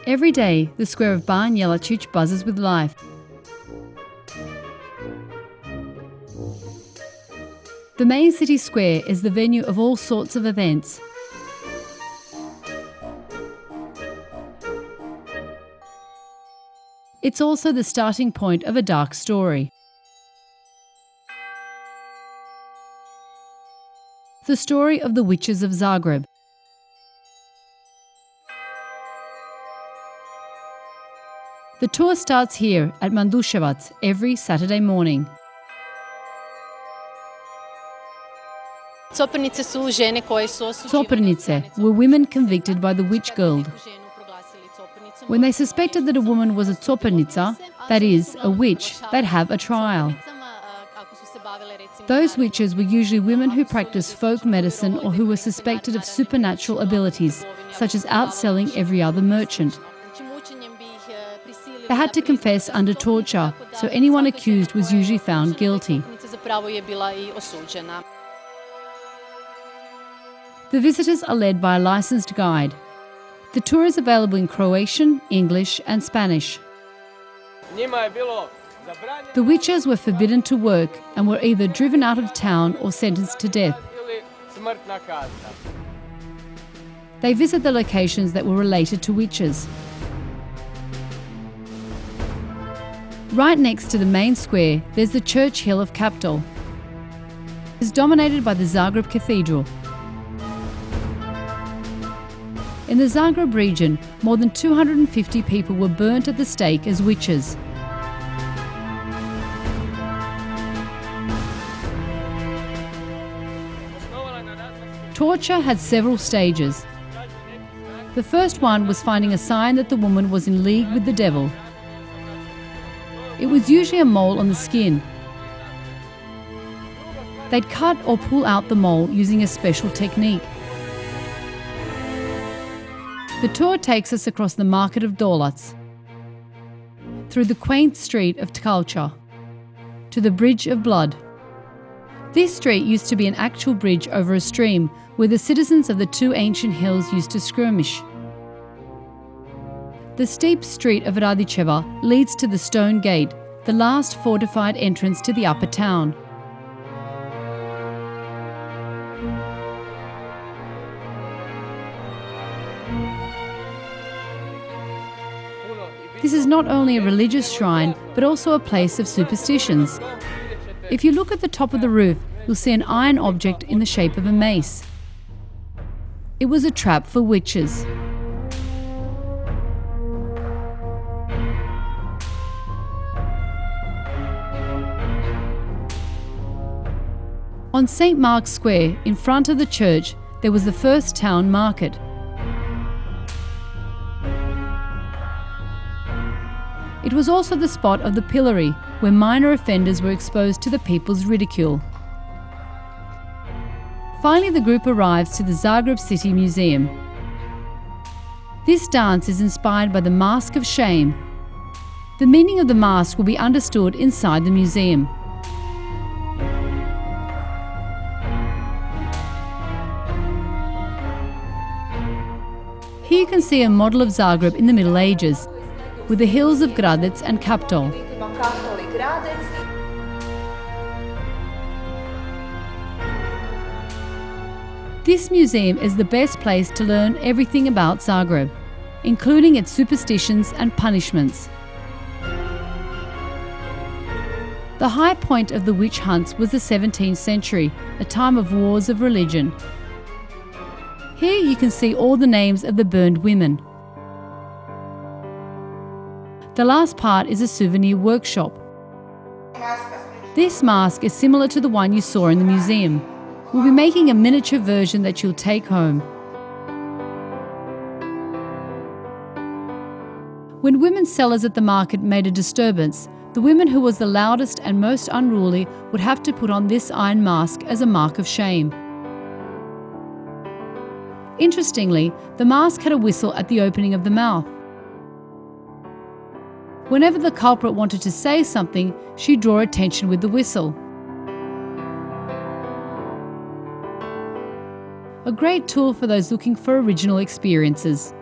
Every day, the square of Ban Jelačić buzzes with life. The main city square is the venue of all sorts of events. It's also the starting point of a dark story. The story of the witches of Zagreb. The tour starts here at Manduševac every Saturday morning. Coprnjice were women convicted by the witch guild. When they suspected that a woman was a coprnjica, that is, a witch, they'd have a trial. Those witches were usually women who practiced folk medicine or who were suspected of supernatural abilities, such as outselling every other merchant. They had to confess under torture, so anyone accused was usually found guilty. The visitors are led by a licensed guide. The tour is available in Croatian, English and Spanish. The witches were forbidden to work and were either driven out of town or sentenced to death. They visit the locations that were related to witches. Right next to the main square, there's the church hill of Kaptol. It's dominated by the Zagreb Cathedral. In the Zagreb region, more than 250 people were burnt at the stake as witches. Torture had several stages. The first one was finding a sign that the woman was in league with the devil. It was usually a mole on the skin. They'd cut or pull out the mole using a special technique. The tour takes us across the market of Dolac, through the quaint street of Tkalcha, to the Bridge of Blood. This street used to be an actual bridge over a stream where the citizens of the two ancient hills used to skirmish. The steep street of Radičeva leads to the Stone Gate, the last fortified entrance to the upper town. This is not only a religious shrine, but also a place of superstitions. If you look at the top of the roof, you'll see an iron object in the shape of a mace. It was a trap for witches. On St. Mark's Square, in front of the church, there was the first town market. It was also the spot of the pillory, where minor offenders were exposed to the people's ridicule. Finally, the group arrives to the Zagreb City Museum. This dance is inspired by the Mask of Shame. The meaning of the mask will be understood inside the museum. Here you can see a model of Zagreb in the Middle Ages, with the hills of Gradec and Kaptol. This museum is the best place to learn everything about Zagreb, including its superstitions and punishments. The high point of the witch hunts was the 17th century, a time of wars of religion. Here you can see all the names of the burned women. The last part is a souvenir workshop. This mask is similar to the one you saw in the museum. We'll be making a miniature version that you'll take home. When women sellers at the market made a disturbance, the woman who was the loudest and most unruly would have to put on this iron mask as a mark of shame. Interestingly, the mask had a whistle at the opening of the mouth. Whenever the culprit wanted to say something, she'd draw attention with the whistle. A great tool for those looking for original experiences.